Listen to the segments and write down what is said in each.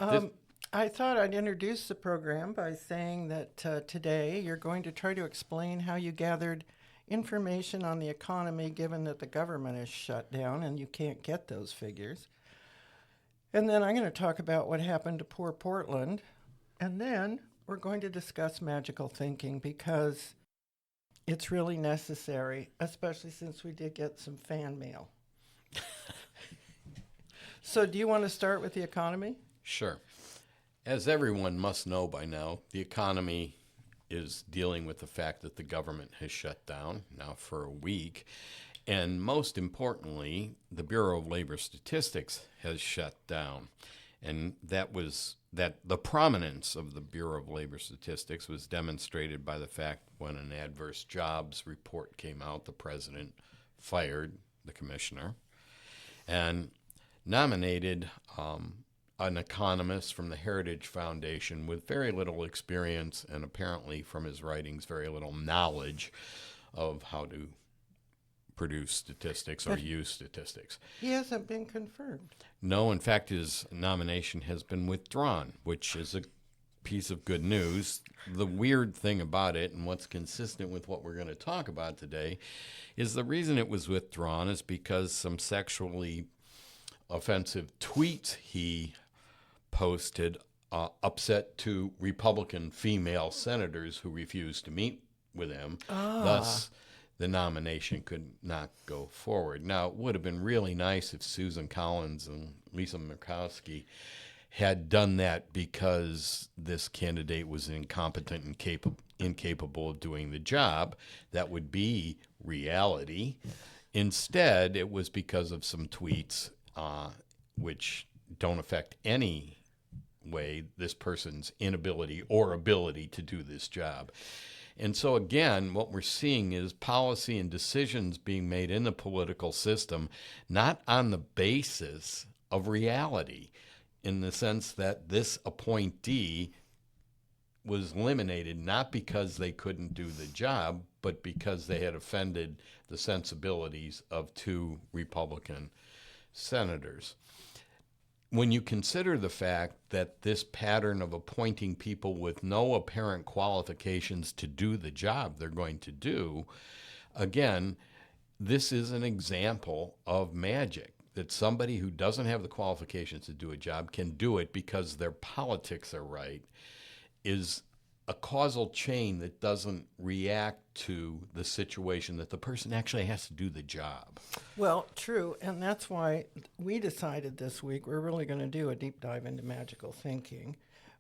This, Um, I thought I'd introduce the program by saying that today you're going to try to explain how you gathered information on the economy given that the government is shut down and you can't get those figures. And then I'm going to talk about what happened to poor Portland. And then we're going to discuss magical thinking because it's really necessary, especially since we did get some fan mail. So, do you want to start with the economy? sure. As everyone must know by now, the economy is dealing with the fact that the government has shut down now for a week. And most importantly, the Bureau of Labor Statistics has shut down. And that the prominence of the Bureau of Labor Statistics was demonstrated by the fact when an adverse jobs report came out, the president fired the commissioner and nominated an economist from the Heritage Foundation with very little experience and apparently from his writings very little knowledge of how to produce statistics or But use statistics. he hasn't been confirmed. No, in fact, his nomination has been withdrawn, which is a piece of good news. The weird thing about it, and what's consistent with what we're going to talk about today, is the reason it was withdrawn is because some sexually offensive tweets he posted upset two Republican female senators who refused to meet with him. Ah, Thus, the nomination could not go forward. Now, it would have been really nice if Susan Collins and Lisa Murkowski had done that because this candidate was incompetent and incapable of doing the job. That would be reality. Instead, it was because of some tweets which don't affect any way this person's inability or ability to do this job. And so, again, what we're seeing is policy and decisions being made in the political system not on the basis of reality, in the sense that this appointee was eliminated not because they couldn't do the job, but because they had offended the sensibilities of two Republican senators. When you consider the fact that this pattern of appointing people with no apparent qualifications to do the job they're going to do, again, this is an example of magic that somebody who doesn't have the qualifications to do a job can do it because their politics are right is a causal chain that doesn't react to the situation that the person actually has to do the job. well, true. And that's why we decided this week we're really going to do a deep dive into magical thinking.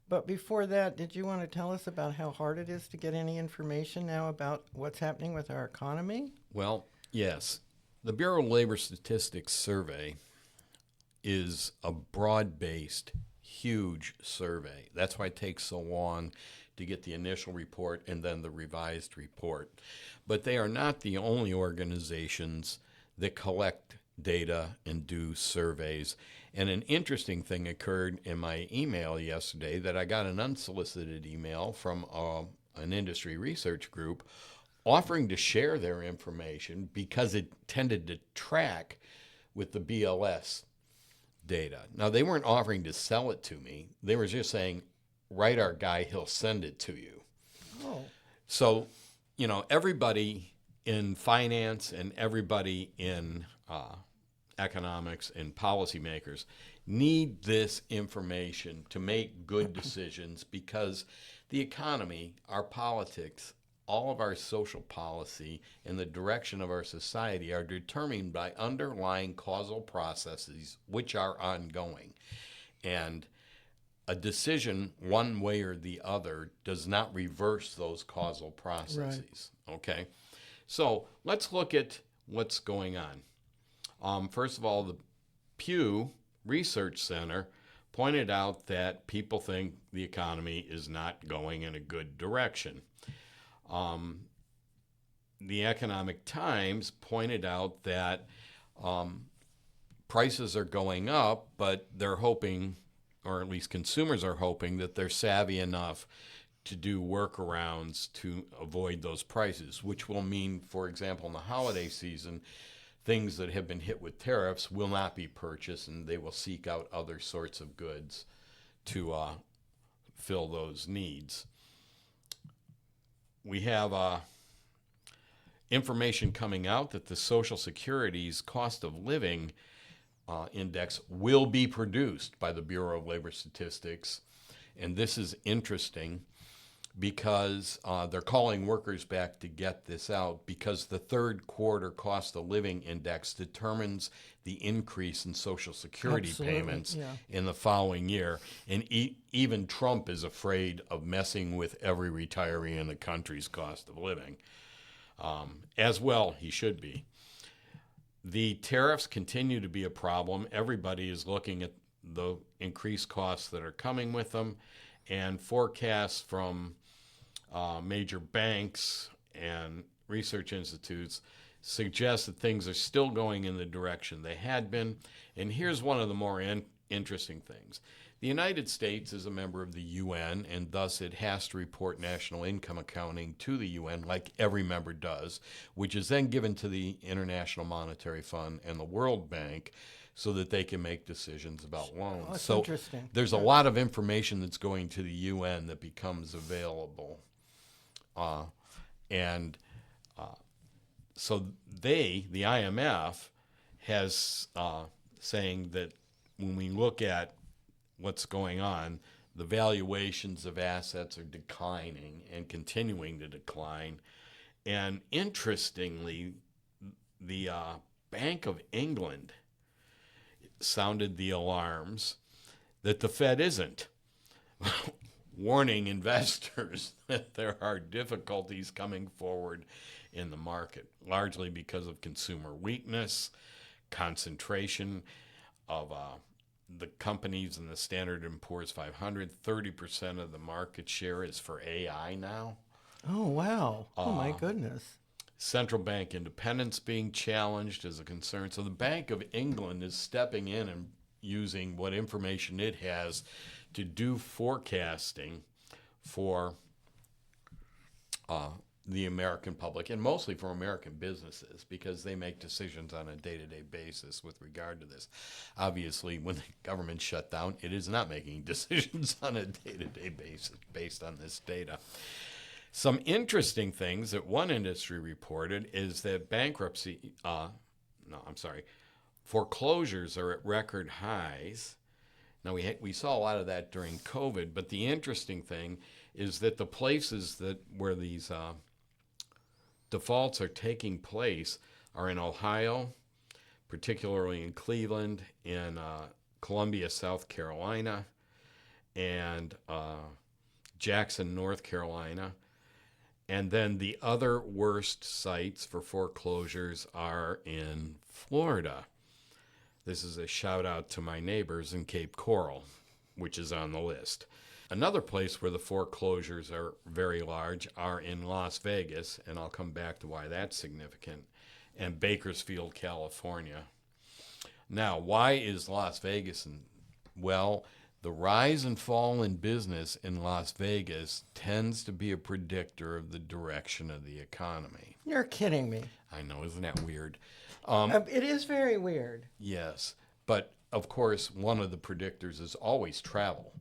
But before that, did you want to tell us about how hard it is to get any information now about what's happening with our economy? Well, yes. The Bureau of Labor Statistics survey is a broad based, huge survey. That's why it takes so long to get the initial report and then the revised report. But they are not the only organizations that collect data and do surveys. And an interesting thing occurred in my email yesterday that I got an unsolicited email from an industry research group offering to share their information because it tended to track with the BLS data. Now, they weren't offering to sell it to me, they were just saying, write our guy, he'll send it to you. Oh, So, everybody in finance and everybody in economics and policymakers need this information to make good decisions because the economy, our politics, all of our social policy, and the direction of our society are determined by underlying causal processes which are ongoing. And a decision one way or the other does not reverse those causal right. processes. Okay? So let's look at what's going on. First of all, the Pew Research Center pointed out that people think the economy is not going in a good direction. Um, the Economic Times pointed out that um, prices are going up, but they're hoping, or at least consumers are hoping, that they're savvy enough to do workarounds to avoid those prices, which will mean, for example, in the holiday season, things that have been hit with tariffs will not be purchased and they will seek out other sorts of goods to fill those needs. We have information coming out that the Social Security's cost of living index will be produced by the Bureau of Labor Statistics. And this is interesting because they're calling workers back to get this out, because the third quarter cost of living index determines the increase in Social Security Absolutely, payments yeah. in the following year. And even Trump is afraid of messing with every retiree in the country's cost of living. As well, he should be. The tariffs continue to be a problem. Everybody is looking at the increased costs that are coming with them, and forecasts from major banks and research institutes suggest that things are still going in the direction they had been. And here's one of the more interesting things. The United States is a member of the UN, and thus it has to report national income accounting to the UN, like every member does, which is then given to the International Monetary Fund and the World Bank so that they can make decisions about loans. That's so interesting. there's a lot of information that's going to the UN that becomes available. So the IMF, has saying that when we look at what's going on, the valuations of assets are declining and continuing to decline. And interestingly, the Bank of England sounded the alarms that the Fed isn't, warning investors that there are difficulties coming forward in the market, largely because of consumer weakness, concentration of the companies in the Standard & Poor's 500. 30% of the market share is for AI now. Oh, wow. Oh, my goodness. Central bank independence being challenged is a concern. So the Bank of England is stepping in and using what information it has to do forecasting for the American public, and mostly for American businesses, because they make decisions on a day-to-day basis with regard to this. Obviously, when the government shut down, it is not making decisions on a day-to-day basis based on this data. Some interesting things that one industry reported is that foreclosures are at record highs. Now, we saw a lot of that during COVID, but the interesting thing is that the places where these defaults are taking place are in Ohio, particularly in Cleveland, in Columbia, South Carolina, and Jackson, North Carolina. And then the other worst sites for foreclosures are in Florida. This is a shout out to my neighbors in Cape Coral, which is on the list. Another place where the foreclosures are very large are in Las Vegas, and I'll come back to why that's significant, and Bakersfield, California. Now, why is Las Vegas? Well, the rise and fall in business in Las Vegas tends to be a predictor of the direction of the economy. You're kidding me. I know, isn't that weird? It is very weird. Yes, but of course, one of the predictors is always travel.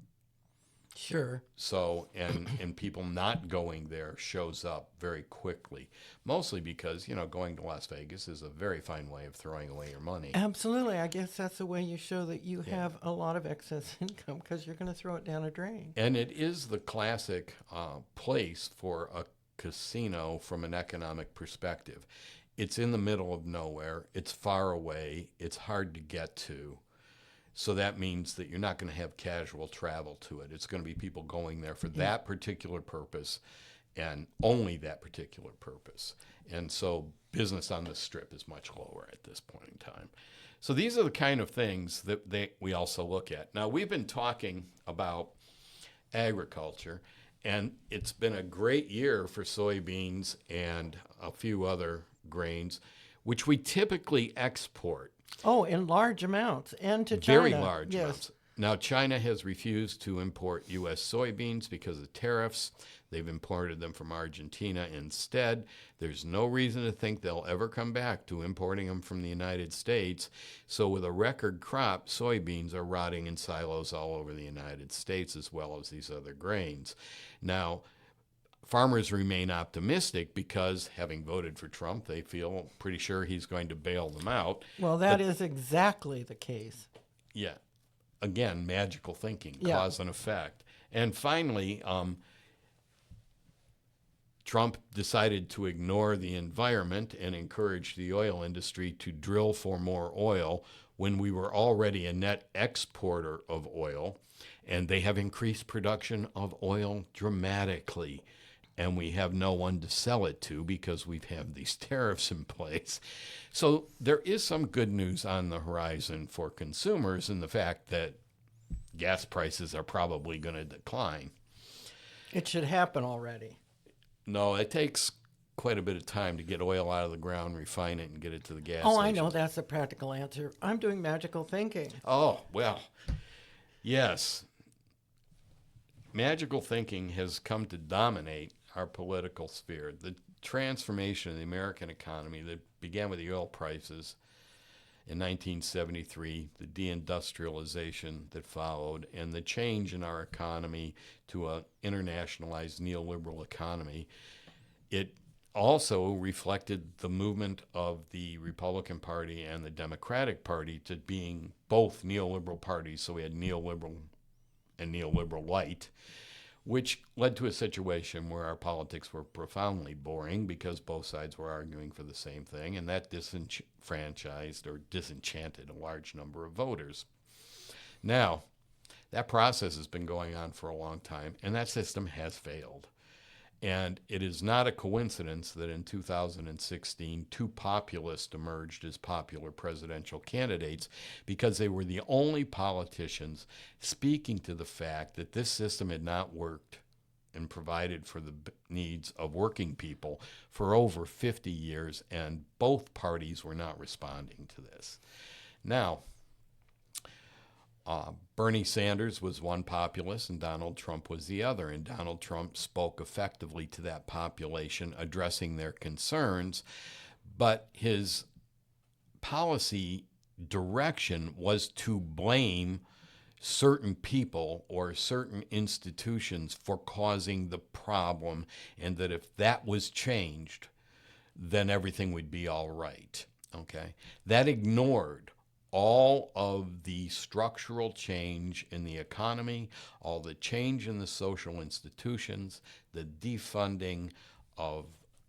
Sure. So, and people not going there shows up very quickly, mostly because, going to Las Vegas is a very fine way of throwing away your money. Absolutely. I guess that's the way you show that you have a lot of excess income, because you're going to throw it down a drain. And it is the classic place for a casino from an economic perspective. It's in the middle of nowhere. It's far away. It's hard to get to. So that means that you're not going to have casual travel to it. It's going to be people going there for that particular purpose and only that particular purpose. And so business on the Strip is much lower at this point in time. So these are the kind of things that we also look at. Now, we've been talking about agriculture, and it's been a great year for soybeans and a few other grains, which we typically export. Oh, in large amounts, and to China. Very large amounts. Now, China has refused to import U.S. soybeans because of tariffs. They've imported them from Argentina instead. There's no reason to think they'll ever come back to importing them from the United States. So with a record crop, soybeans are rotting in silos all over the United States as well as these other grains. Now, farmers remain optimistic because, having voted for Trump, they feel pretty sure he's going to bail them out. Well, that is exactly the case. Yeah. Again, magical thinking, Yeah. cause and effect. And finally, Trump decided to ignore the environment and encourage the oil industry to drill for more oil when we were already a net exporter of oil. And they have increased production of oil dramatically. And we have no one to sell it to because we have these tariffs in place. So there is some good news on the horizon for consumers in the fact that gas prices are probably going to decline. It should happen already. No, it takes quite a bit of time to get oil out of the ground, refine it, and get it to the gas Oh, station. I know that's a practical answer. I'm doing magical thinking. Oh, well, yes. Magical thinking has come to dominate our political sphere. The transformation of the American economy that began with the oil prices in 1973, the deindustrialization that followed, and the change in our economy to an internationalized neoliberal economy, it also reflected the movement of the Republican Party and the Democratic Party to being both neoliberal parties. So we had neoliberal and neoliberal light, which led to a situation where our politics were profoundly boring because both sides were arguing for the same thing, and that disenfranchised or disenchanted a large number of voters. Now, that process has been going on for a long time, and that system has failed. And it is not a coincidence that in 2016, two populists emerged as popular presidential candidates because they were the only politicians speaking to the fact that this system had not worked and provided for the needs of working people for over 50 years, and both parties were not responding to this. Now, Bernie Sanders was one populist and Donald Trump was the other. And Donald Trump spoke effectively to that population, addressing their concerns. But his policy direction was to blame certain people or certain institutions for causing the problem, and that if that was changed, then everything would be all right. Okay? That ignored all of the structural change in the economy, all the change in the social institutions, the defunding of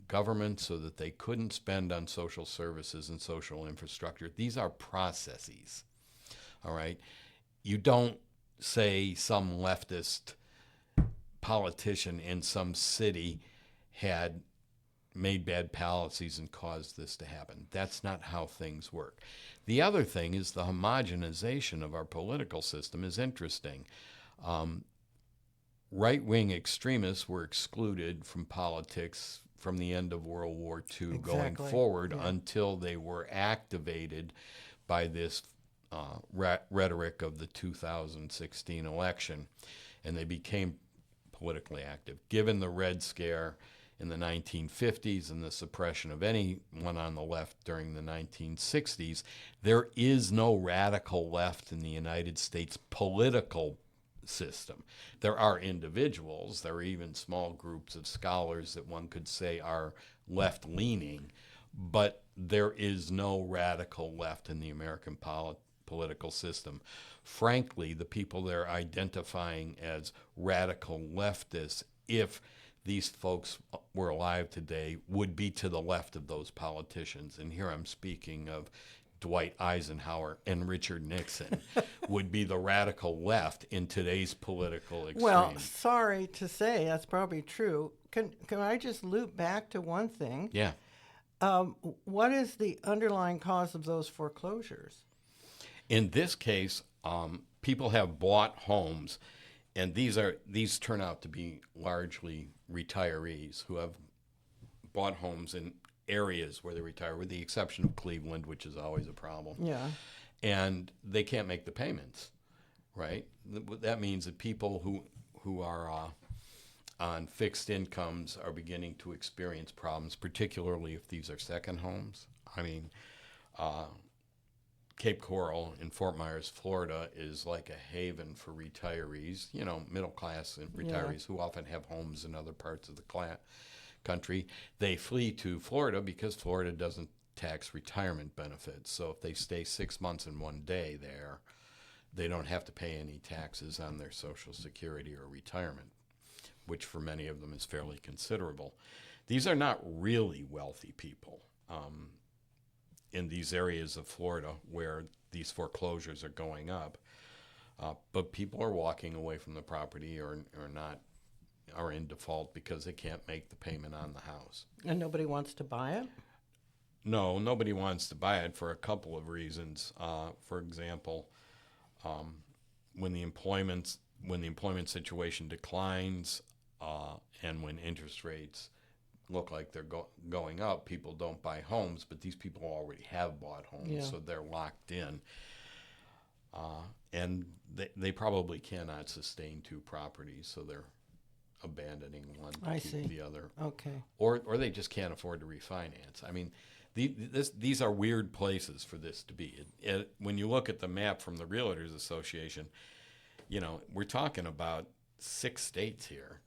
government so that they couldn't spend on social services and social infrastructure. These are processes, all right? You don't say some leftist politician in some city had made bad policies and caused this to happen. That's not how things work. The other thing is the homogenization of our political system is interesting. Right-wing extremists were excluded from politics from the end of World War II going forward until they were activated by this rhetoric of the 2016 election, and they became politically active. Given the Red Scare in the 1950s and the suppression of anyone on the left during the 1960s, there is no radical left in the United States political system. There are individuals, there are even small groups of scholars that one could say are left-leaning, but there is no radical left in the American political system. Frankly, the people they're identifying as radical leftists, if these folks were alive today, would be to the left of those politicians. And here I'm speaking of Dwight Eisenhower and Richard Nixon, would be the radical left in today's political extreme. Well, sorry to say, that's probably true. Can I just loop back to one thing? Yeah. What is the underlying cause of those foreclosures? In this case, people have bought homes, and these turn out to be largely retirees who have bought homes in areas where they retire, with the exception of Cleveland, which is always a problem. Yeah. And they can't make the payments, right? That means that people who are on fixed incomes are beginning to experience problems, particularly if these are second homes. I mean, Cape Coral in Fort Myers, Florida, is like a haven for retirees, middle class retirees who often have homes in other parts of the country. They flee to Florida because Florida doesn't tax retirement benefits. So if they stay 6 months and 1 day there, they don't have to pay any taxes on their Social Security or retirement, which for many of them is fairly considerable. These are not really wealthy people in these areas of Florida where these foreclosures are going up. But people are walking away from the property or are in default because they can't make the payment on the house. And nobody wants to buy it? No, nobody wants to buy it for a couple of reasons. For example, when the employment situation declines and when interest rates look like they're going up, people don't buy homes, but these people already have bought homes, so they're locked in. And they probably cannot sustain two properties, so they're abandoning one to keep the other. Okay. Or they just can't afford to refinance. I mean, these are weird places for this to be. When you look at the map from the Realtors Association, we're talking about 6 states here,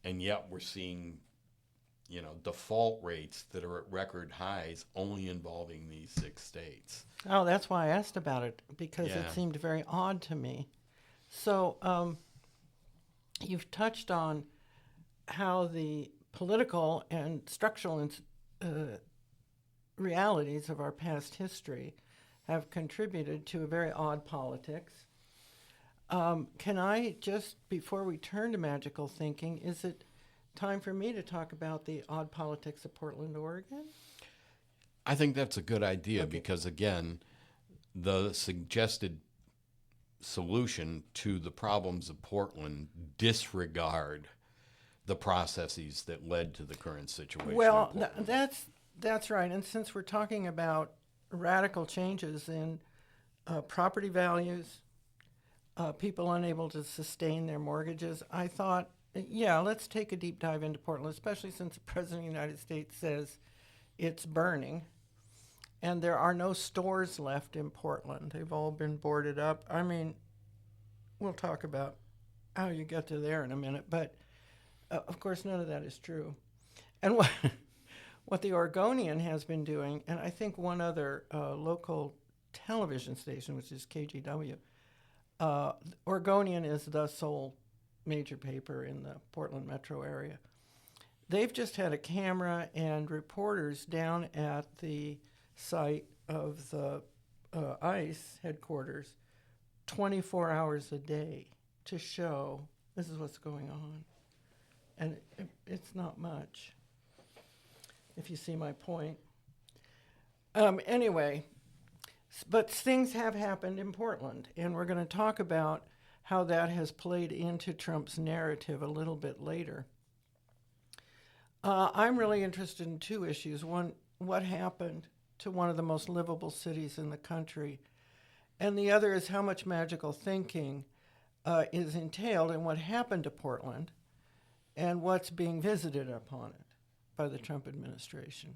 and yet we're seeing, default rates that are at record highs only involving these 6 states. Oh, that's why I asked about it, because it seemed very odd to me. So you've touched on how the political and structural realities of our past history have contributed to a very odd politics. Can I just, before we turn to magical thinking, is it time for me to talk about the odd politics of Portland, Oregon? I think that's a good idea because, again, the suggested solution to the problems of Portland disregard the processes that led to the current situation. Well, that's right. And since we're talking about radical changes in property values, people unable to sustain their mortgages, I thought, let's take a deep dive into Portland, especially since the President of the United States says it's burning. And there are no stores left in Portland. They've all been boarded up. I mean, we'll talk about how you get to there in a minute, but of course, none of that is true. And what the Oregonian has been doing, and I think one other local television station, which is KGW, Oregonian is the sole major paper in the Portland metro area. They've just had a camera and reporters down at the site of the ICE headquarters 24 hours a day to show this is what's going on. And it's not much, if you see my point. Anyway, but things have happened in Portland, and we're going to talk about how that has played into Trump's narrative a little bit later. I'm really interested in 2 issues. One, what happened to one of the most livable cities in the country, and the other is how much magical thinking is entailed in what happened to Portland and what's being visited upon it by the Trump administration.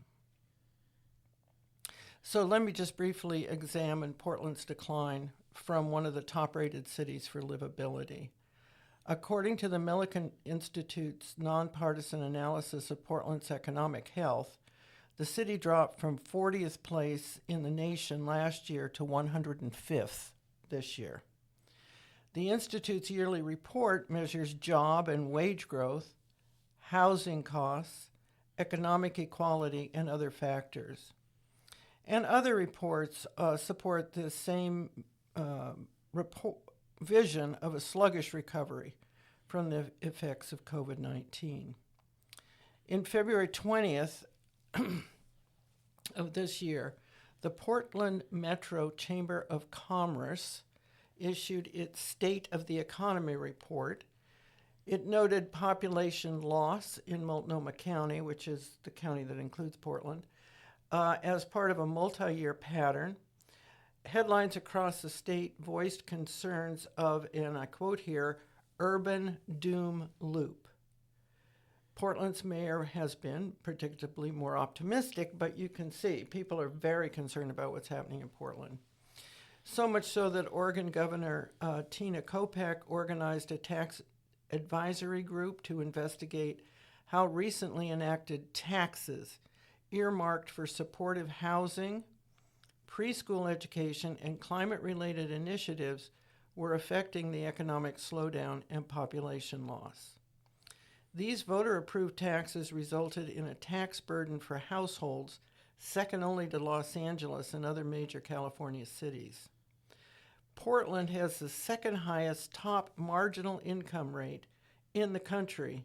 So let me just briefly examine Portland's decline from one of the top-rated cities for livability. According to the Millikan Institute's nonpartisan analysis of Portland's economic health, the city dropped from 40th place in the nation last year to 105th this year. The Institute's yearly report measures job and wage growth, housing costs, economic equality, and other factors. And other reports support the same vision of a sluggish recovery from the effects of COVID-19. In February 20th of this year, the Portland Metro Chamber of Commerce issued its State of the Economy report. It noted population loss in Multnomah County, which is the county that includes Portland, as part of a multi-year pattern. Headlines across the state voiced concerns of, and I quote here, urban doom loop. Portland's mayor has been predictably more optimistic, but you can see people are very concerned about what's happening in Portland. So much so that Oregon Governor Tina Kotek organized a tax advisory group to investigate how recently enacted taxes earmarked for supportive housing, preschool education, and climate-related initiatives were affecting the economic slowdown and population loss. These voter-approved taxes resulted in a tax burden for households second only to Los Angeles and other major California cities. Portland has the second highest top marginal income rate in the country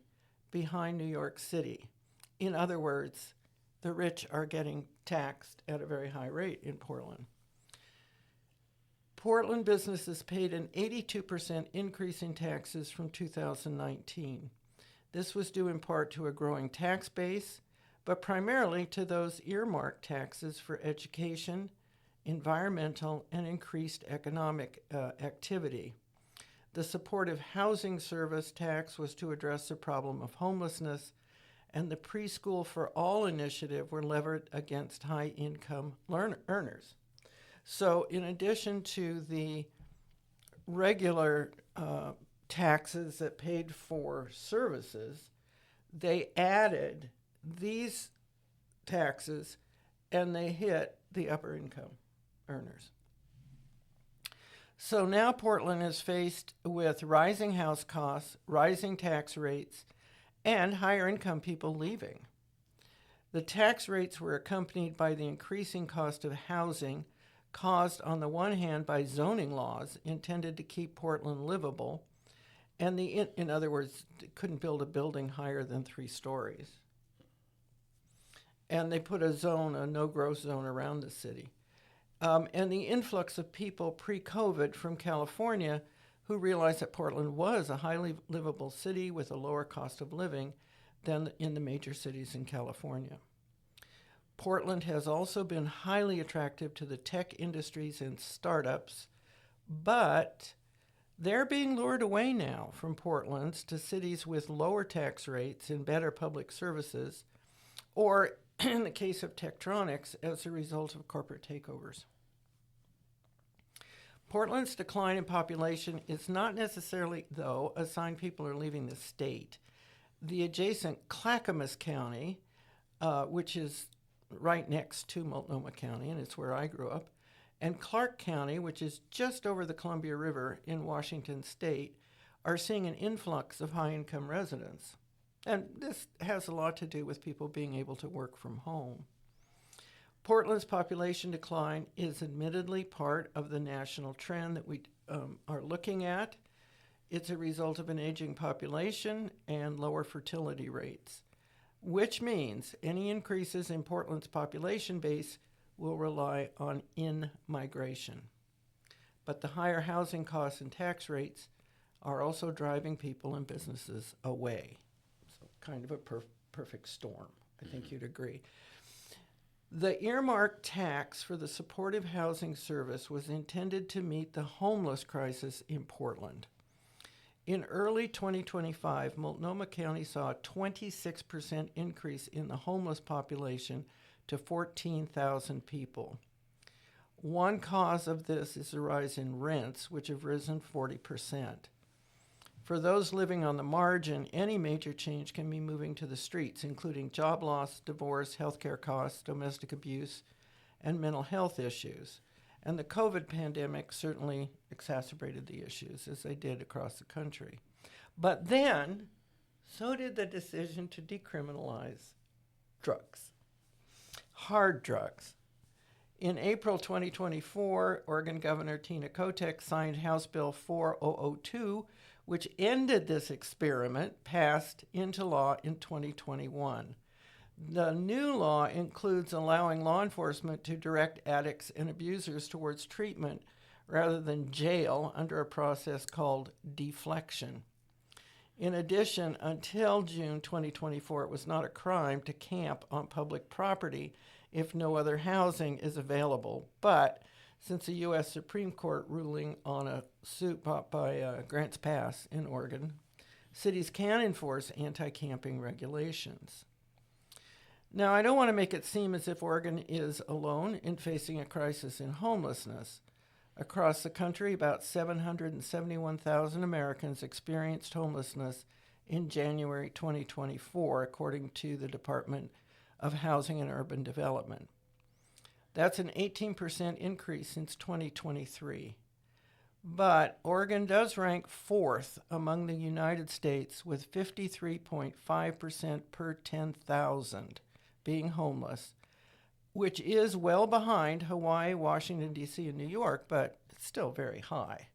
behind New York City. In other words, the rich are getting taxed at a very high rate in Portland. Portland businesses paid an 82% increase in taxes from 2019. This was due in part to a growing tax base, but primarily to those earmarked taxes for education, environmental, and increased economic activity. The supportive housing service tax was to address the problem of homelessness, and the Preschool for All initiative were levered against high-income earners. So in addition to the regular taxes that paid for services, they added these taxes and they hit the upper income earners. So now Portland is faced with rising house costs, rising tax rates, and higher income people leaving. The tax rates were accompanied by the increasing cost of housing, caused on the one hand by zoning laws intended to keep Portland livable, and in other words, couldn't build a building higher than 3 stories. And they put a no-growth zone around the city. And the influx of people pre-COVID from California who realized that Portland was a highly livable city with a lower cost of living than in the major cities in California. Portland has also been highly attractive to the tech industries and startups, but they're being lured away now from Portland's to cities with lower tax rates and better public services, or in the case of Tektronix, as a result of corporate takeovers. Portland's decline in population is not necessarily, though, a sign people are leaving the state. The adjacent Clackamas County, which is right next to Multnomah County, and it's where I grew up, and Clark County, which is just over the Columbia River in Washington State, are seeing an influx of high-income residents. And this has a lot to do with people being able to work from home. Portland's population decline is admittedly part of the national trend that we are looking at. It's a result of an aging population and lower fertility rates, which means any increases in Portland's population base will rely on in-migration. But the higher housing costs and tax rates are also driving people and businesses away. So kind of a perfect storm. I think you'd agree. The earmarked tax for the supportive housing service was intended to meet the homeless crisis in Portland. In early 2025, Multnomah County saw a 26% increase in the homeless population to 14,000 people. One cause of this is the rise in rents, which have risen 40%. For those living on the margin, any major change can be moving to the streets, including job loss, divorce, healthcare costs, domestic abuse, and mental health issues. And the COVID pandemic certainly exacerbated the issues, as they did across the country. But then, so did the decision to decriminalize drugs, hard drugs. In April 2024, Oregon Governor Tina Kotek signed House Bill 4002, which ended this experiment, passed into law in 2021. The new law includes allowing law enforcement to direct addicts and abusers towards treatment rather than jail under a process called deflection. In addition, until June 2024, it was not a crime to camp on public property if no other housing is available. But since a U.S. Supreme Court ruling on a suit brought by Grants Pass in Oregon cities can enforce anti-camping regulations. Now, I don't want to make it seem as if Oregon is alone in facing a crisis in homelessness. Across the country, about 771,000 Americans experienced homelessness in January 2024, according to the Department of Housing and Urban Development. That's an 18% increase since 2023. But Oregon does rank fourth among the United States with 53.5% per 10,000 being homeless, which is well behind Hawaii, Washington, D.C., and New York, but it's still very high.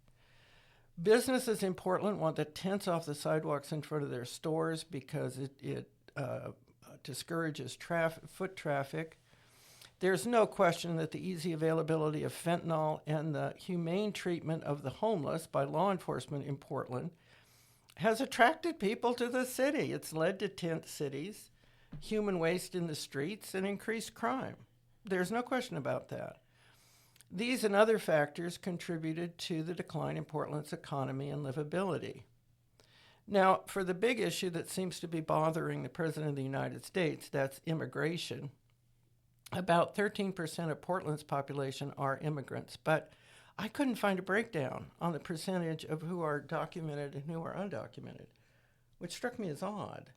Businesses in Portland want the tents off the sidewalks in front of their stores because it discourages foot traffic. There's no question that the easy availability of fentanyl and the humane treatment of the homeless by law enforcement in Portland has attracted people to the city. It's led to tent cities, human waste in the streets, and increased crime. There's no question about that. These and other factors contributed to the decline in Portland's economy and livability. Now, for the big issue that seems to be bothering the President of the United States, that's immigration, about 13% of Portland's population are immigrants, but I couldn't find a breakdown on the percentage of who are documented and who are undocumented, which struck me as odd.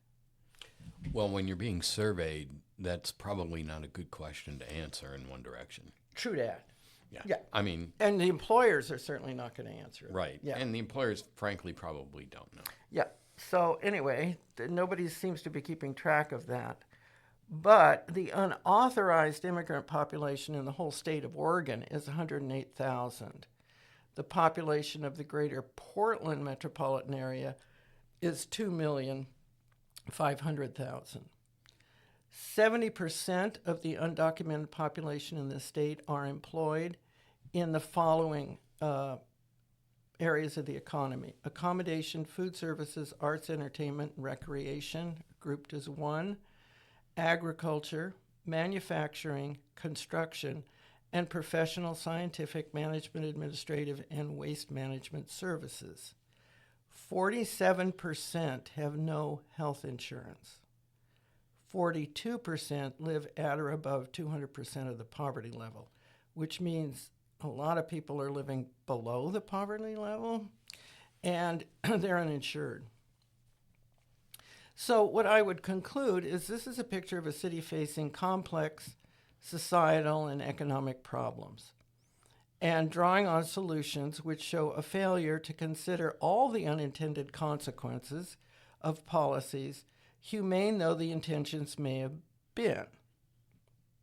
Well, when you're being surveyed, that's probably not a good question to answer in one direction. True that. Yeah. I mean, and the employers are certainly not going to answer it. Right. Yeah. And the employers, frankly, probably don't know. Yeah. So anyway, nobody seems to be keeping track of that. But the unauthorized immigrant population in the whole state of Oregon is 108,000. The population of the greater Portland metropolitan area is 2,500,000. 70% of the undocumented population in the state are employed in the following areas of the economy: accommodation, food services, arts, entertainment, and recreation, grouped as one; agriculture, manufacturing, construction, and professional, scientific, management, administrative, and waste management services. 47% have no health insurance. 42% live at or above 200% of the poverty level, which means a lot of people are living below the poverty level, and they're uninsured. So what I would conclude is this is a picture of a city facing complex societal and economic problems, and drawing on solutions which show a failure to consider all the unintended consequences of policies, humane though the intentions may have been.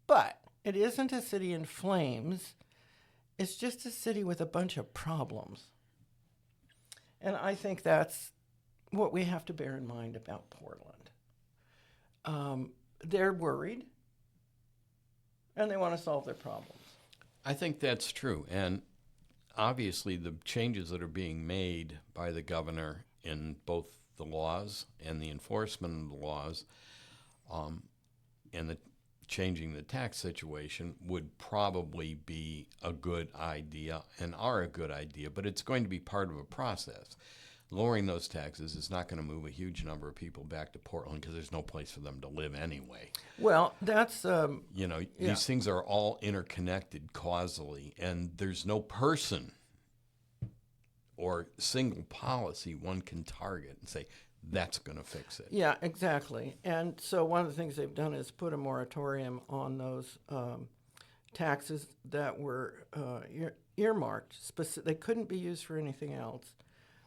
But it isn't a city in flames. It's just a city with a bunch of problems. And I think that's what we have to bear in mind about Portland. They're worried, and they want to solve their problems. I think that's true. And obviously, the changes that are being made by the governor in both the laws and the enforcement of the laws, and the changing the tax situation would probably be a good idea and are a good idea, but it's going to be part of a process. Lowering those taxes is not going to move a huge number of people back to Portland because there's no place for them to live anyway. Well, that's... These things are all interconnected causally, and there's no person or single policy one can target and say, that's going to fix it. Yeah, exactly. And so one of the things they've done is put a moratorium on those taxes that were earmarked. They couldn't be used for anything else,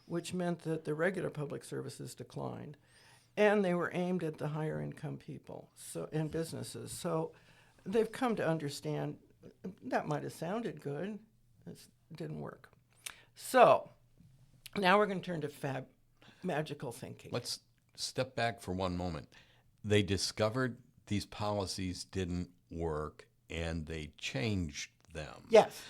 which meant that the regular public services declined. And they were aimed at the higher income people and businesses. So they've come to understand that might have sounded good. It didn't work. So now we're going to turn to magical thinking. Let's step back for one moment. They discovered these policies didn't work and they changed them. Yes.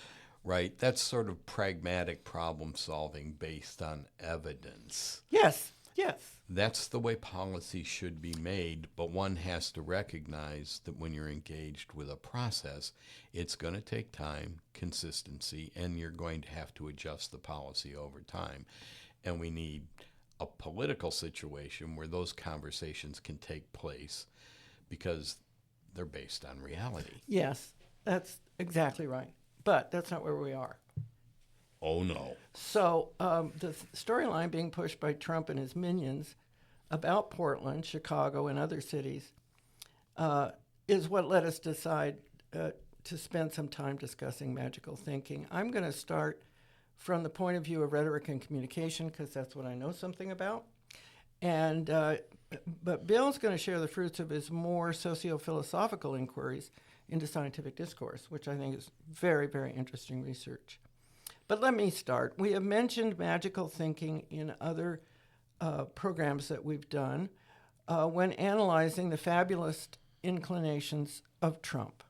Right? That's sort of pragmatic problem solving based on evidence. Yes. Yes. That's the way policy should be made, but one has to recognize that when you're engaged with a process, it's going to take time, consistency, and you're going to have to adjust the policy over time. And we need a political situation where those conversations can take place because they're based on reality. Yes, that's exactly right. But that's not where we are. Oh, no. So the storyline being pushed by Trump and his minions about Portland, Chicago, and other cities is what led us decide to spend some time discussing magical thinking. I'm going to start from the point of view of rhetoric and communication because that's what I know something about. And but Bill's going to share the fruits of his more socio-philosophical inquiries into scientific discourse, which I think is very, very interesting research. But let me start. We have mentioned magical thinking in other programs that we've done when analyzing the fabulous inclinations of Trump.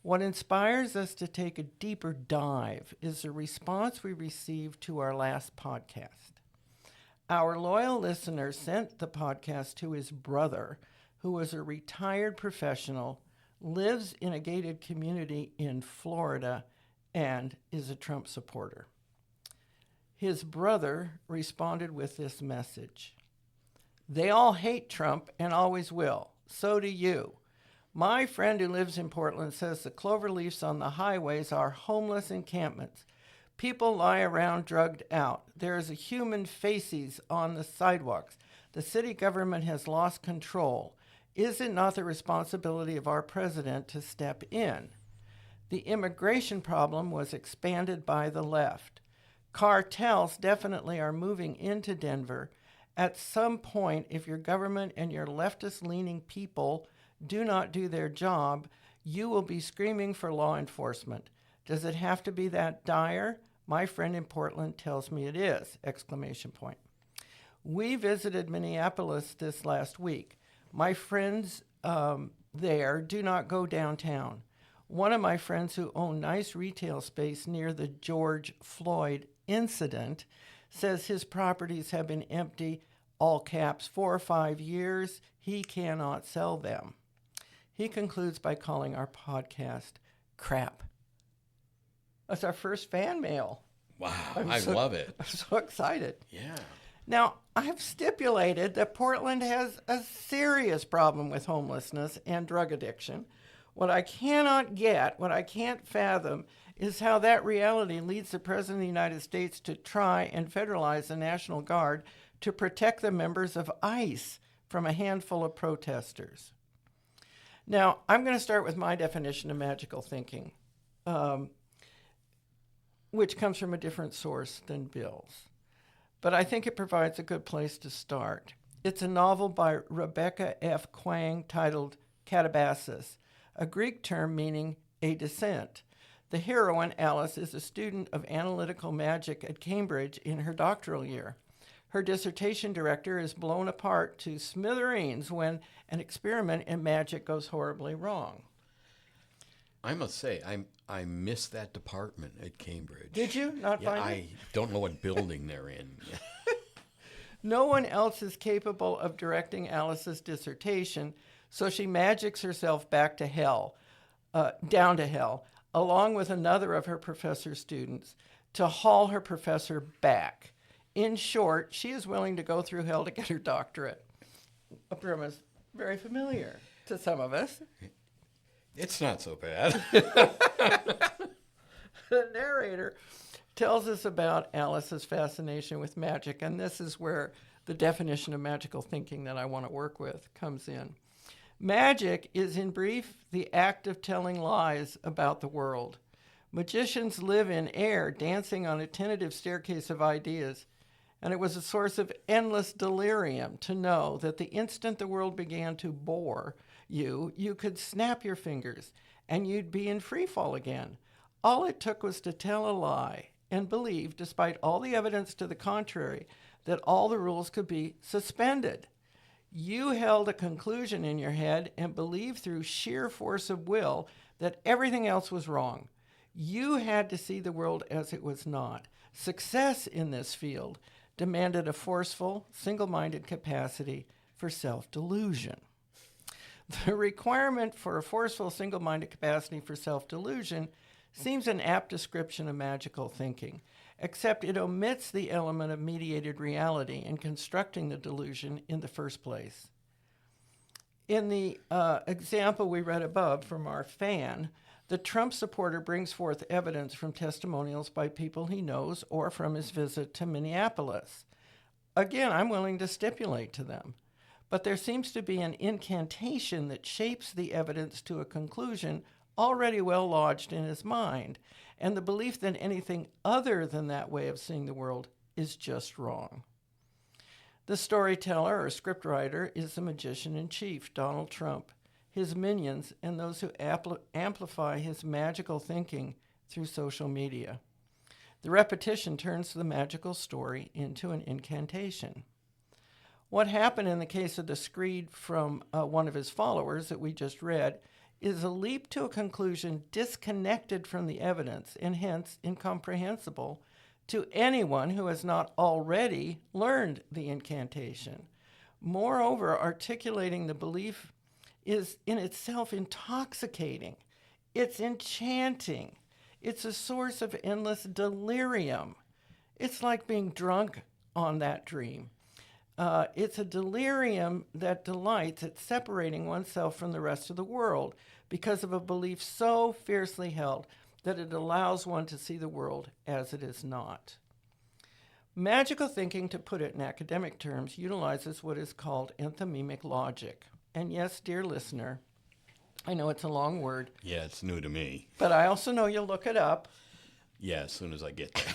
What inspires us to take a deeper dive is the response we received to our last podcast. Our loyal listener sent the podcast to his brother, who was a retired professional, lives in a gated community in Florida, and is a Trump supporter. His brother responded with this message: "They all hate Trump and always will. So do you. My friend who lives in Portland says the clover leaves on the highways are homeless encampments. People lie around drugged out. There is a human faces on the sidewalks. The city government has lost control. Is it not the responsibility of our president to step in? The immigration problem was expanded by the left. Cartels definitely are moving into Denver. At some point, if your government and your leftist-leaning people do not do their job, you will be screaming for law enforcement. Does it have to be that dire? My friend in Portland tells me it is!" Exclamation point. We visited Minneapolis this last week. My friends there do not go downtown. One of my friends who own nice retail space near the George Floyd incident says his properties have been empty, all caps, 4 or 5 years. He cannot sell them. He concludes by calling our podcast crap. That's our first fan mail. Wow, I love it. I'm so excited. Yeah. Now, I've stipulated that Portland has a serious problem with homelessness and drug addiction. What I cannot get, what I can't fathom, is how that reality leads the President of the United States to try and federalize the National Guard to protect the members of ICE from a handful of protesters. Now, I'm going to start with my definition of magical thinking, which comes from a different source than Bill's. But I think it provides a good place to start. It's a novel by Rebecca F. Kuang titled Catabasis, a Greek term meaning a descent. The heroine, Alice, is a student of analytical magic at Cambridge in her doctoral year. Her dissertation director is blown apart to smithereens when an experiment in magic goes horribly wrong. I must say, I missed that department at Cambridge. Did you not Yeah, find it? I don't know what building they're in. No one else is capable of directing Alice's dissertation, so she magics herself back to hell, down to hell, along with another of her professor's students, to haul her professor back. In short, she is willing to go through hell to get her doctorate. A premise very familiar to some of us. It's not so bad. The narrator tells us about Alice's fascination with magic, and this is where the definition of magical thinking that I want to work with comes in. Magic is, in brief, the act of telling lies about the world. Magicians live in air, dancing on a tentative staircase of ideas, and it was a source of endless delirium to know that the instant the world began to bore you, you could snap your fingers and you'd be in free fall again. All it took was to tell a lie and believe, despite all the evidence to the contrary, that all the rules could be suspended. You held a conclusion in your head and believed through sheer force of will that everything else was wrong. You had to see the world as it was not. Success in this field demanded a forceful, single-minded capacity for self-delusion. The requirement for a forceful, single-minded capacity for self-delusion seems an apt description of magical thinking. except it omits the element of mediated reality in constructing the delusion in the first place. In the example we read above from our fan, the Trump supporter brings forth evidence from testimonials by people he knows or from his visit to Minneapolis. Again, I'm willing to stipulate to them. But there seems to be an incantation that shapes the evidence to a conclusion already well lodged in his mind, and the belief that anything other than that way of seeing the world is just wrong. The storyteller or scriptwriter is the magician-in-chief, Donald Trump, his minions, and those who amplify his magical thinking through social media. The repetition turns the magical story into an incantation. What happened in the case of the screed from one of his followers that we just read is a leap to a conclusion disconnected from the evidence and hence incomprehensible to anyone who has not already learned the incantation. Moreover, articulating the belief is in itself intoxicating. It's enchanting. It's a source of endless delirium. It's like being drunk on that dream. It's a delirium that delights at separating oneself from the rest of the world because of a belief so fiercely held that it allows one to see the world as it is not. Magical thinking, to put it in academic terms, utilizes what is called enthymemic logic. And yes, dear listener, I know it's a long word. Yeah, it's new to me. But I also know you'll look it up. Yeah, as soon as I get there.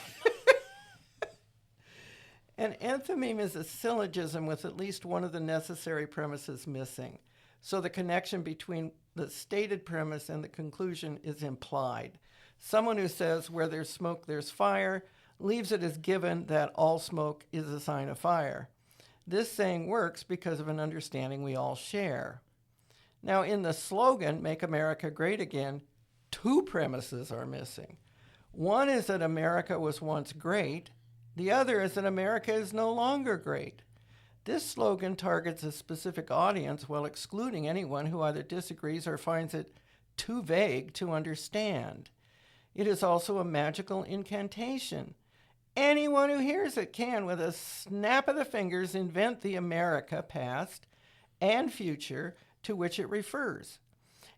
An enthymeme is a syllogism with at least one of the necessary premises missing. So the connection between the stated premise and the conclusion is implied. Someone who says, where there's smoke, there's fire, leaves it as given that all smoke is a sign of fire. This saying works because of an understanding we all share. Now, in the slogan, Make America Great Again, two premises are missing. One is that America was once great. The other is that America is no longer great. This slogan targets a specific audience while excluding anyone who either disagrees or finds it too vague to understand. It is also a magical incantation. Anyone who hears it can, with a snap of the fingers, invent the America past and future to which it refers.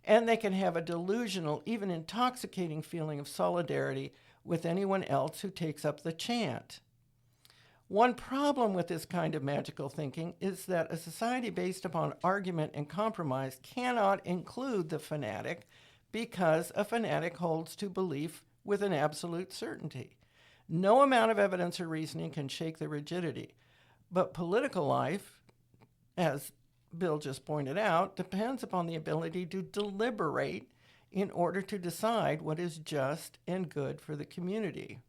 And they can have a delusional, even intoxicating feeling of solidarity with anyone else who takes up the chant. One problem with this kind of magical thinking is that a society based upon argument and compromise cannot include the fanatic because a fanatic holds to belief with an absolute certainty. No amount of evidence or reasoning can shake the rigidity. But political life, as Bill just pointed out, depends upon the ability to deliberate in order to decide what is just and good for the community.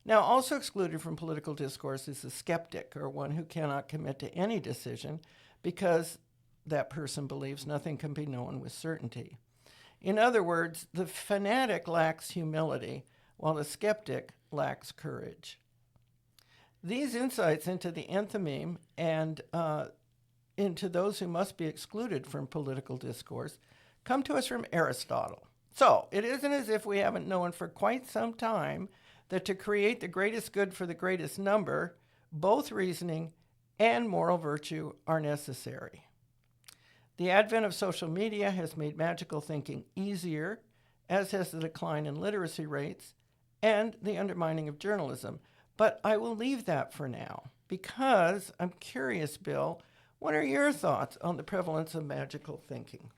Now, also excluded from political discourse is the skeptic, or one who cannot commit to any decision because that person believes nothing can be known with certainty. In other words, the fanatic lacks humility, while the skeptic lacks courage. These insights into the enthymeme and into those who must be excluded from political discourse come to us from Aristotle. So, it isn't as if we haven't known for quite some time that to create the greatest good for the greatest number, both reasoning and moral virtue are necessary. The advent of social media has made magical thinking easier, as has the decline in literacy rates and the undermining of journalism. But I will leave that for now because I'm curious, Bill, what are your thoughts on the prevalence of magical thinking?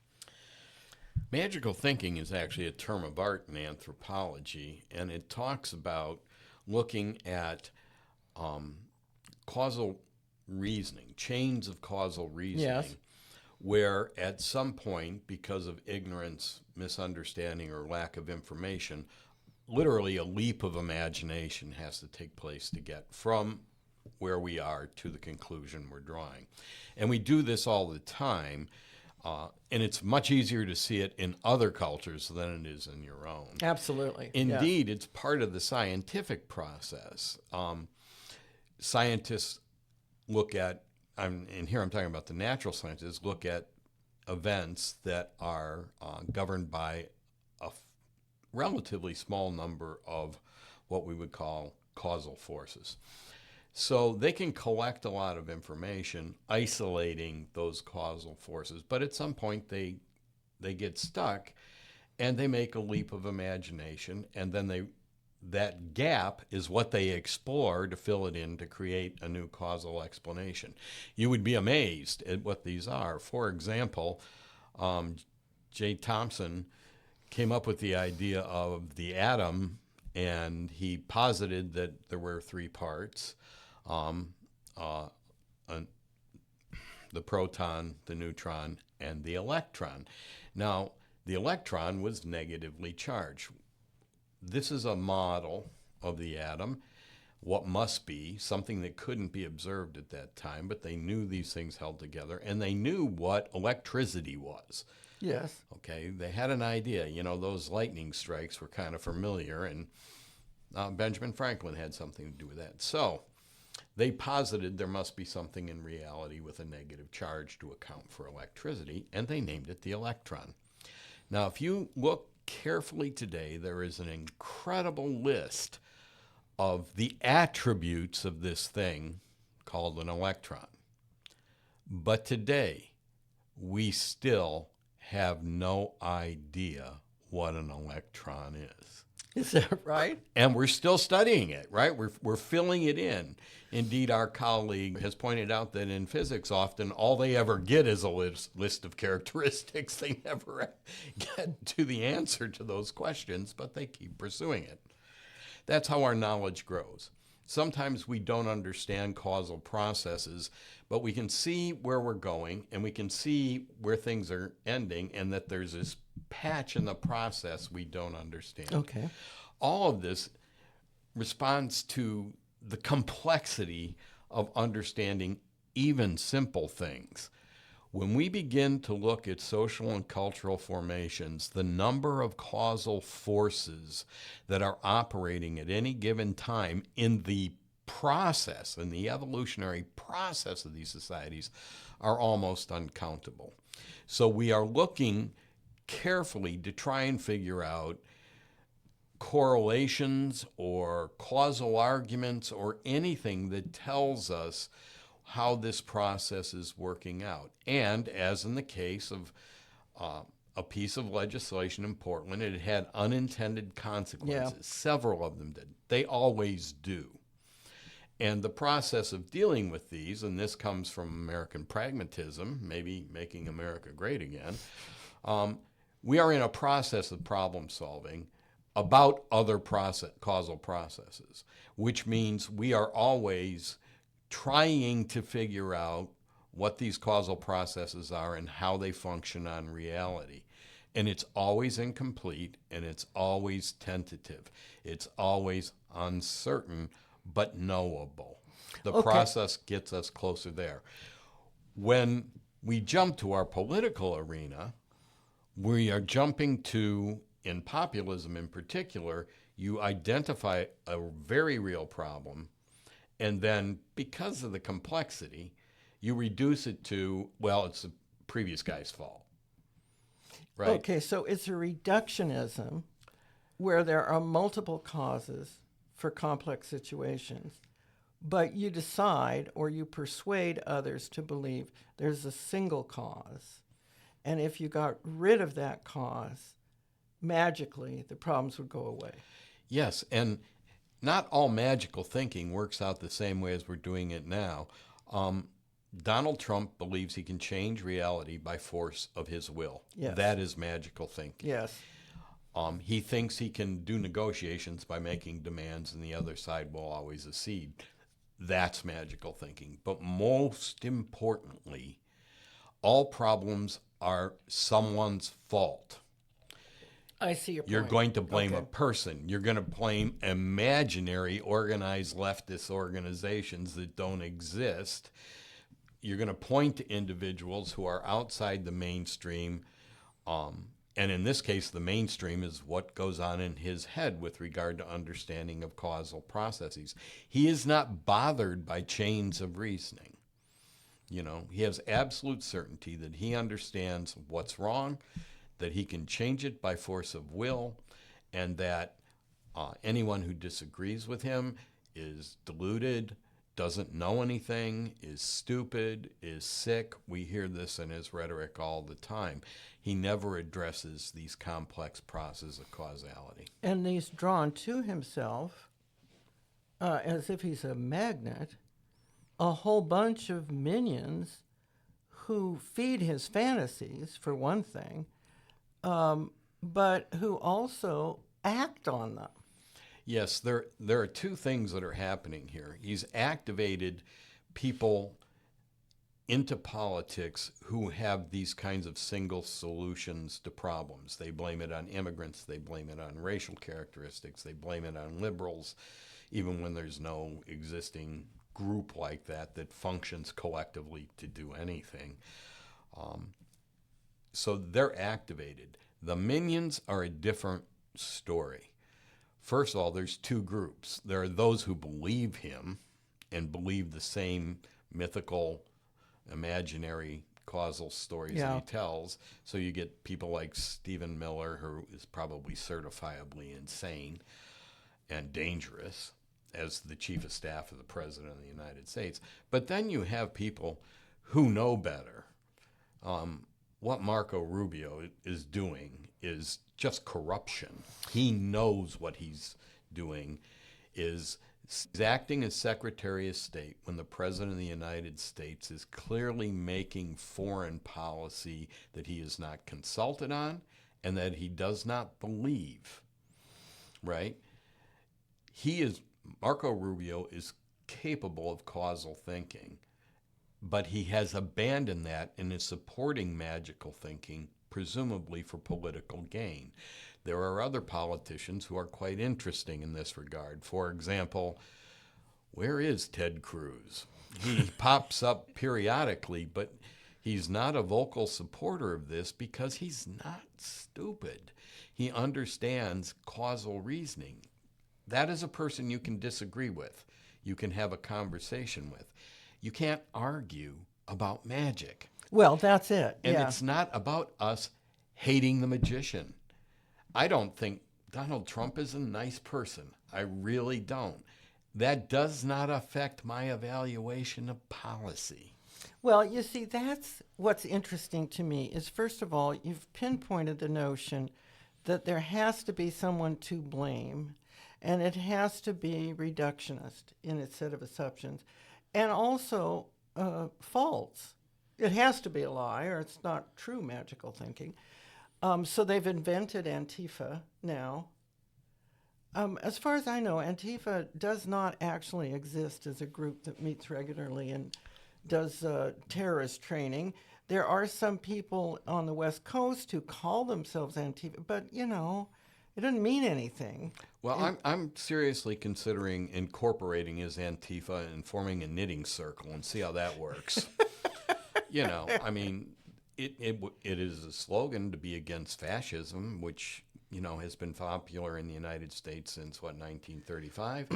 Magical thinking is actually a term of art in anthropology, and it talks about looking at causal reasoning, chains of causal reasoning, Yes. where at some point, because of ignorance, misunderstanding, or lack of information, literally a leap of imagination has to take place to get from where we are to the conclusion we're drawing. And we do this all the time. And it's much easier to see it in other cultures than it is in your own. Absolutely. Indeed, it's part of the scientific process. Scientists look at, and here I'm talking about the natural scientists, look at events that are governed by a relatively small number of what we would call causal forces. So they can collect a lot of information isolating those causal forces, but at some point they get stuck and they make a leap of imagination, and then that gap is what they explore to fill it in to create a new causal explanation. You would be amazed at what these are. For example, J. Thomson came up with the idea of the atom, and he posited that there were three parts: the proton, the neutron, and the electron. Now, the electron was negatively charged. This is a model of the atom, what must be, something that couldn't be observed at that time, but they knew these things held together, and they knew what electricity was. Yes. Okay, they had an idea. You know, those lightning strikes were kind of familiar, and Benjamin Franklin had something to do with that. So they posited there must be something in reality with a negative charge to account for electricity, and they named it the electron. Now, if you look carefully today, there is an incredible list of the attributes of this thing called an electron. But today, we still have no idea what an electron is. Is that right? And we're still studying it, right? We're filling it in. Indeed, our colleague has pointed out that in physics, often all they ever get is a list of characteristics. They never get to the answer to those questions, but they keep pursuing it. That's how our knowledge grows. Sometimes we don't understand causal processes, but we can see where we're going, and we can see where things are ending, and that there's this patch in the process we don't understand. Okay. All of this responds to the complexity of understanding even simple things. When we begin to look at social and cultural formations, the number of causal forces that are operating at any given time in the process, in the evolutionary process of these societies, are almost uncountable. So we are looking carefully to try and figure out correlations or causal arguments or anything that tells us how this process is working out. And as in the case of a piece of legislation in Portland, it had unintended consequences. Yeah. Several of them did. They always do. And the process of dealing with these, and this comes from American pragmatism, maybe making America great again, we are in a process of problem solving about other causal processes, which means we are always trying to figure out what these causal processes are and how they function on reality. And it's always incomplete, and it's always tentative. It's always uncertain, but knowable. The process gets us closer there. When we jump to our political arena, we are jumping to, in populism in particular, you identify a very real problem, and then because of the complexity, you reduce it to, well, it's the previous guy's fault. Right? Okay, so it's a reductionism where there are multiple causes for complex situations, but you decide or you persuade others to believe there's a single cause. And if you got rid of that cause, magically the problems would go away. Yes, and not all magical thinking works out the same way as we're doing it now. Donald Trump believes he can change reality by force of his will. Yes. That is magical thinking. Yes. He thinks he can do negotiations by making demands and the other side will always accede. That's magical thinking. But most importantly, all problems are someone's fault. I see your point. You're going to blame Okay. a person. You're going to blame imaginary organized leftist organizations that don't exist. You're going to point to individuals who are outside the mainstream. And in this case, the mainstream is what goes on in his head with regard to understanding of causal processes. He is not bothered by chains of reasoning. You know, he has absolute certainty that he understands what's wrong, that he can change it by force of will, and that Anyone who disagrees with him is deluded, doesn't know anything, is stupid, is sick. We hear this in his rhetoric all the time. He never addresses these complex processes of causality. And he's drawn to himself, as if he's a magnet, a whole bunch of minions who feed his fantasies, for one thing, but who also act on them. Yes, there are two things that are happening here. He's activated people into politics who have these kinds of single solutions to problems. They blame it on immigrants, they blame it on racial characteristics, they blame it on liberals, even when there's no existing group like that that functions collectively to do anything. So they're activated. The minions are a different story. First of all, there's two groups. There are those who believe him and believe the same mythical, imaginary, causal stories that he tells. So you get people like Stephen Miller, who is probably certifiably insane and dangerous as the chief of staff of the President of the United States. But then you have people who know better. What Marco Rubio is doing is just corruption. He knows what he's doing is he's acting as Secretary of State when the President of the United States is clearly making foreign policy that he is not consulted on and that he does not believe, right? Marco Rubio is capable of causal thinking, but he has abandoned that and is supporting magical thinking, presumably for political gain. There are other politicians who are quite interesting in this regard. For example, where is Ted Cruz? He pops up periodically, but he's not a vocal supporter of this because he's not stupid. He understands causal reasoning. That is a person you can disagree with. You can have a conversation with. You can't argue about magic. Well, that's it. And it's not about us hating the magician. I don't think Donald Trump is a nice person. I really don't. That does not affect my evaluation of policy. Well, you see, that's what's interesting to me is, first of all, you've pinpointed the notion that there has to be someone to blame, and it has to be reductionist in its set of assumptions, and also false. It has to be a lie, or it's not true magical thinking. So they've invented Antifa now. As far as I know, Antifa does not actually exist as a group that meets regularly and does terrorist training. There are some people on the West Coast who call themselves Antifa, but, you know, it doesn't mean anything. Well, I'm seriously considering incorporating his Antifa and forming a knitting circle and see how that works. You know, I mean, it is a slogan to be against fascism, which, you know, has been popular in the United States since, 1935,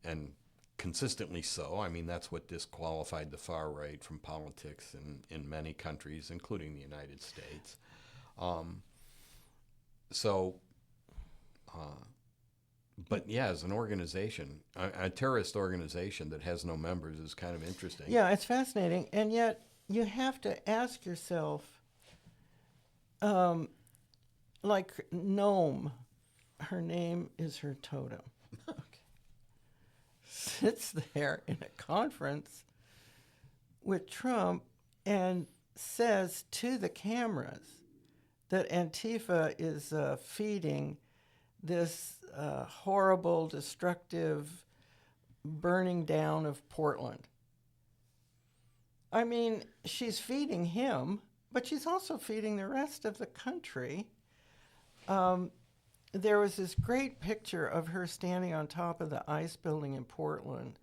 and consistently so. I mean, that's what disqualified the far right from politics in many countries, including the United States. But yeah, as an organization, a terrorist organization that has no members is kind of interesting. Yeah, it's fascinating. And yet you have to ask yourself, like Noam, her name is her totem, sits there in a conference with Trump and says to the cameras that Antifa is feeding this horrible, destructive burning down of Portland. I mean, she's feeding him, but she's also feeding the rest of the country. There was this great picture of her standing on top of the ICE building in Portland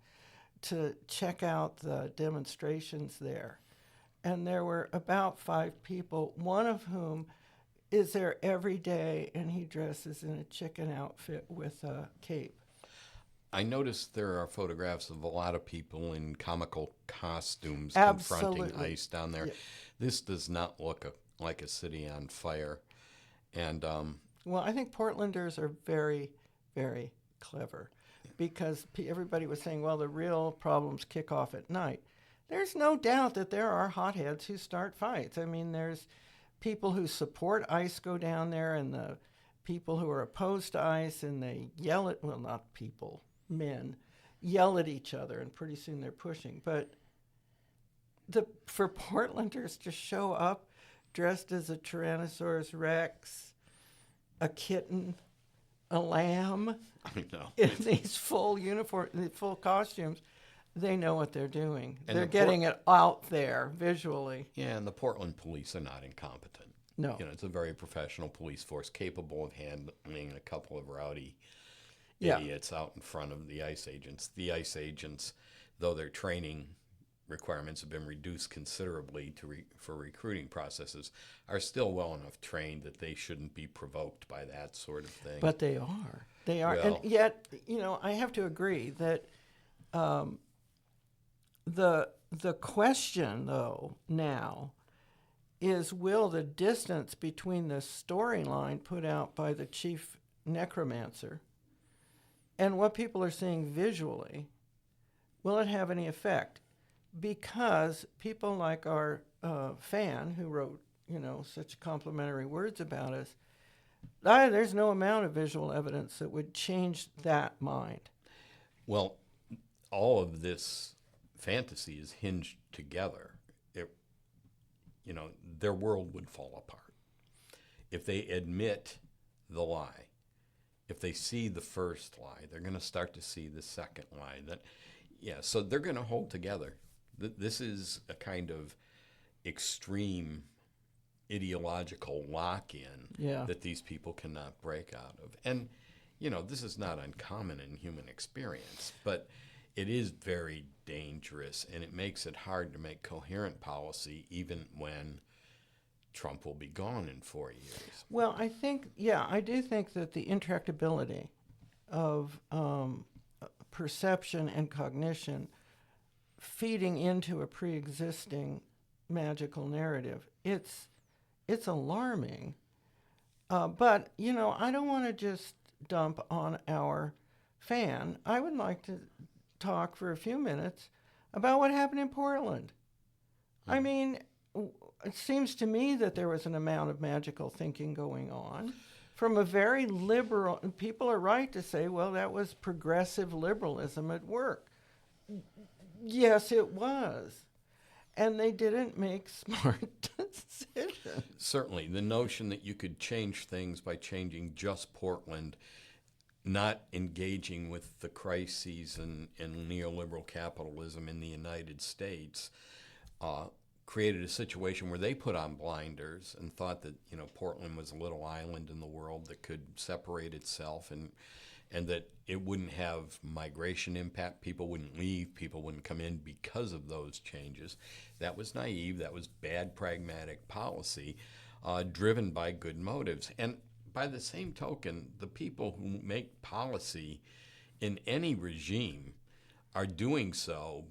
to check out the demonstrations there. And there were about 5 people, one of whom is there every day, and he dresses in a chicken outfit with a cape. I noticed there are photographs of a lot of people in comical costumes Absolutely. confronting ICE down there. Yeah. This does not look like a city on fire. And Well, I think Portlanders are very, very clever because everybody was saying, well, the real problems kick off at night. There's no doubt that there are hotheads who start fights. I mean, there's people who support ICE go down there, and the people who are opposed to ICE, and they yell at, well, not people, men, yell at each other, and pretty soon they're pushing. But for Portlanders to show up dressed as a Tyrannosaurus Rex, a kitten, a lamb, I know. in these full full costumes, they know what they're doing. And they're the getting it out there visually. Yeah, and the Portland police are not incompetent. No. You know, it's a very professional police force capable of handling a couple of rowdy Yeah. idiots out in front of the ICE agents. The ICE agents, though their training requirements have been reduced considerably for recruiting processes, are still well enough trained that they shouldn't be provoked by that sort of thing. But they are. They are. Well, And yet, I have to agree that the question, though, now is, will the distance between the storyline put out by the chief necromancer and what people are seeing visually, will it have any effect? Because people like our fan who wrote, such complimentary words about us, there's no amount of visual evidence that would change that mind. Well, all of this fantasy is hinged together. Their world would fall apart if they admit the lie. If they see the first lie, they're going to start to see the second lie. So they're going to hold together. This is a kind of extreme ideological lock-in that these people cannot break out of. And, this is not uncommon in human experience, but it is very dangerous, and it makes it hard to make coherent policy even when Trump will be gone in 4 years. Well, I do think that the intractability of perception and cognition feeding into a pre-existing magical narrative, it's alarming. But, I don't want to just dump on our fan. I would like to talk for a few minutes about what happened in Portland. I mean, it seems to me that there was an amount of magical thinking going on from a very liberal, and people are right to say, well, that was progressive liberalism at work. Yes, it was. And they didn't make smart decisions. Certainly. The notion that you could change things by changing just Portland, not engaging with the crises and neoliberal capitalism in the United States, created a situation where they put on blinders and thought that Portland was a little island in the world that could separate itself and that it wouldn't have migration impact. People wouldn't leave. People wouldn't come in because of those changes. That was naive. That was bad pragmatic policy driven by good motives. And by the same token, the people who make policy in any regime are doing so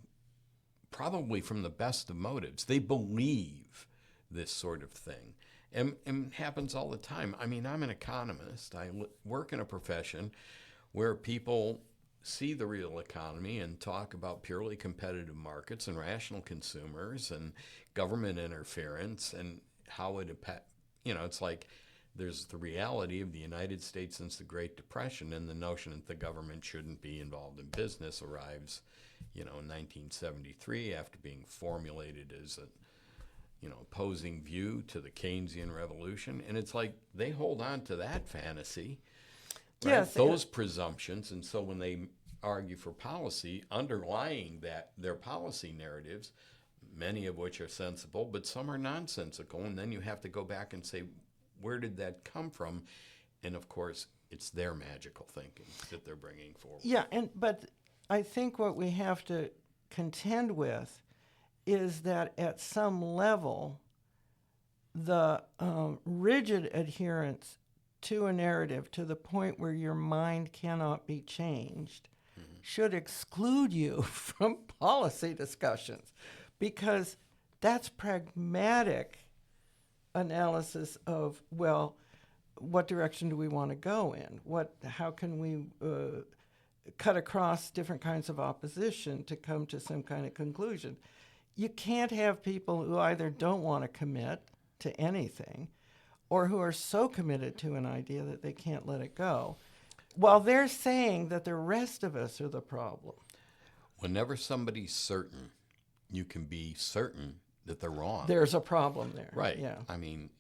probably from the best of motives. They believe this sort of thing. And it happens all the time. I mean, I'm an economist. I work in a profession where people see the real economy and talk about purely competitive markets and rational consumers and government interference and how it, it's like there's the reality of the United States since the Great Depression, and the notion that the government shouldn't be involved in business arrives, in 1973 after being formulated as a opposing view to the Keynesian revolution. And it's like they hold on to that fantasy, right? Yes. Those presumptions. And so when they argue for policy, underlying that, their policy narratives, many of which are sensible, but some are nonsensical. And then you have to go back and say, where did that come from? And of course, it's their magical thinking that they're bringing forward. Yeah, but I think what we have to contend with is that at some level, the rigid adherence to a narrative to the point where your mind cannot be changed should exclude you from policy discussions, because that's pragmatic analysis of, well, what direction do we want to go in? How can we cut across different kinds of opposition to come to some kind of conclusion? You can't have people who either don't want to commit to anything or who are so committed to an idea that they can't let it go, while they're saying that the rest of us are the problem. Whenever somebody's certain, you can be certain that they're wrong. There's a problem there. Right. Yeah. I mean,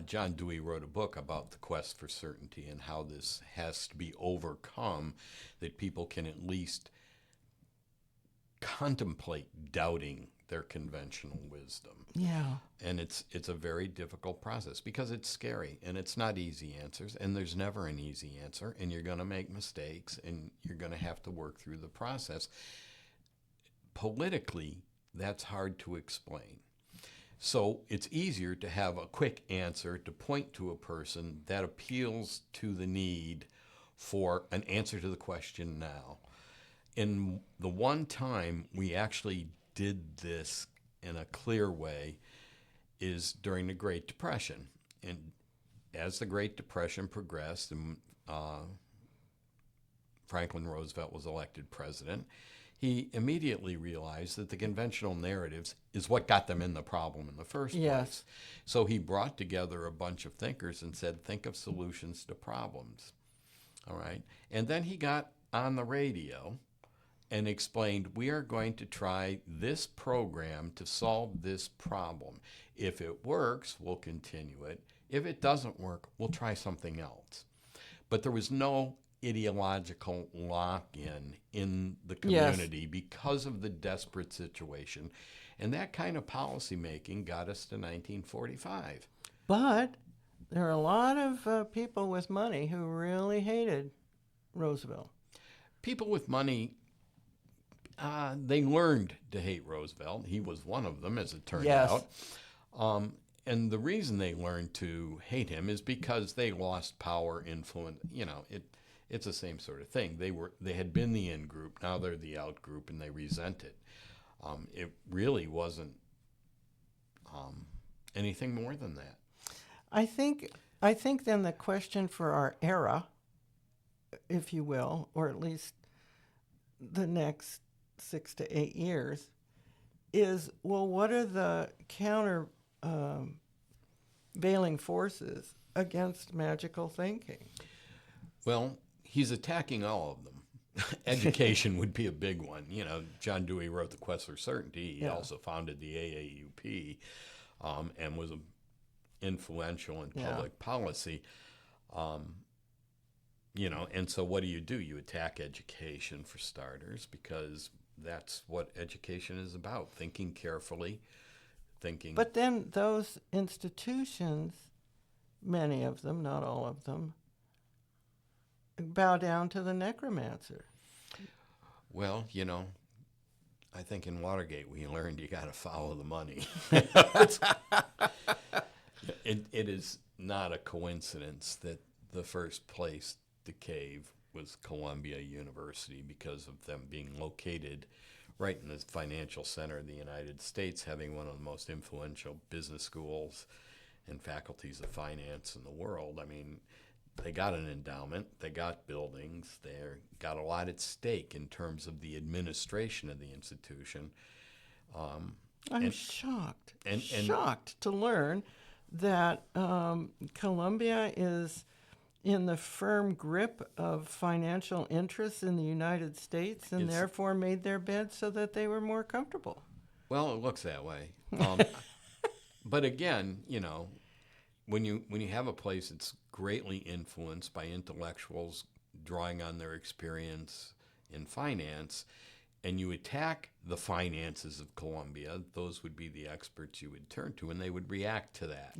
John Dewey wrote a book about the quest for certainty and how this has to be overcome, that people can at least contemplate doubting their conventional wisdom. Yeah. And it's a very difficult process because it's scary and it's not easy answers, and there's never an easy answer, and you're going to make mistakes and you're going to have to work through the process. Politically, that's hard to explain. So it's easier to have a quick answer to point to a person that appeals to the need for an answer to the question now. And the one time we actually did this in a clear way is during the Great Depression. And as the Great Depression progressed and Franklin Roosevelt was elected president, he immediately realized that the conventional narratives is what got them in the problem in the first place. So he brought together a bunch of thinkers and said, think of solutions to problems. All right. And then he got on the radio and explained, we are going to try this program to solve this problem. If it works, we'll continue it. If it doesn't work, we'll try something else. But there was no ideological lock-in in the community because of the desperate situation. And that kind of policy making got us to 1945. But there are a lot of people with money who really hated Roosevelt. People with money, they learned to hate Roosevelt. He was one of them, as it turned out. And the reason they learned to hate him is because they lost power, influence. You know, it's the same sort of thing. They had been the in group, now they're the out group, and they resent it. It really wasn't anything more than that. I think then the question for our era, if you will, or at least the next 6 to 8 years, is, well, what are the countervailing forces against magical thinking? Well, he's attacking all of them. Education would be a big one. You know, John Dewey wrote The Quest for Certainty. He also founded the AAUP and was influential in public policy. You know, and so what do? You attack education for starters, because that's what education is about, thinking carefully, thinking. But then those institutions, many of them, not all of them, bow down to the necromancer. Well, you know, I think in Watergate we learned you got to follow the money. It is not a coincidence that the first place to cave was Columbia University, because of them being located right in the financial center of the United States, having one of the most influential business schools and faculties of finance in the world. I mean, they got an endowment, they got buildings, they got a lot at stake in terms of the administration of the institution. I'm shocked to learn that Columbia is in the firm grip of financial interests in the United States, and therefore made their bed so that they were more comfortable. Well, it looks that way. But again, you know, when you have a place that's greatly influenced by intellectuals drawing on their experience in finance, and you attack the finances of Columbia, those would be the experts you would turn to, and they would react to that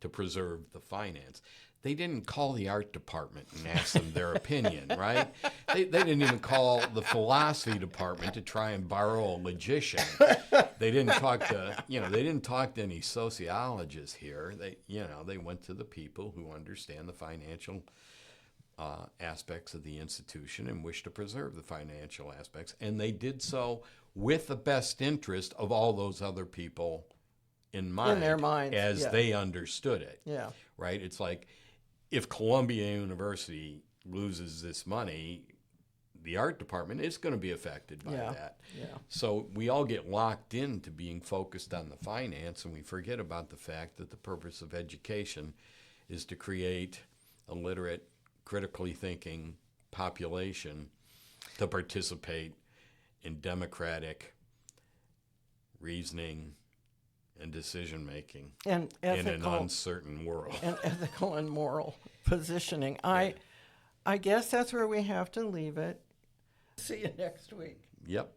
to preserve the finance. They didn't call the art department and ask them their opinion, right? They didn't even call the philosophy department to try and borrow a logician. They didn't talk to any sociologists here. They went to the people who understand the financial aspects of the institution and wish to preserve the financial aspects. And they did so with the best interest of all those other people in mind their minds, as yeah. they understood it. Yeah. Right? It's like if Columbia University loses this money, the art department is going to be affected by Yeah. that. Yeah. So we all get locked into being focused on the finance, and we forget about the fact that the purpose of education is to create a literate, critically thinking population to participate in democratic reasoning and decision making And in an ethical uncertain world. and ethical and moral positioning. I guess that's where we have to leave it. See you next week. Yep.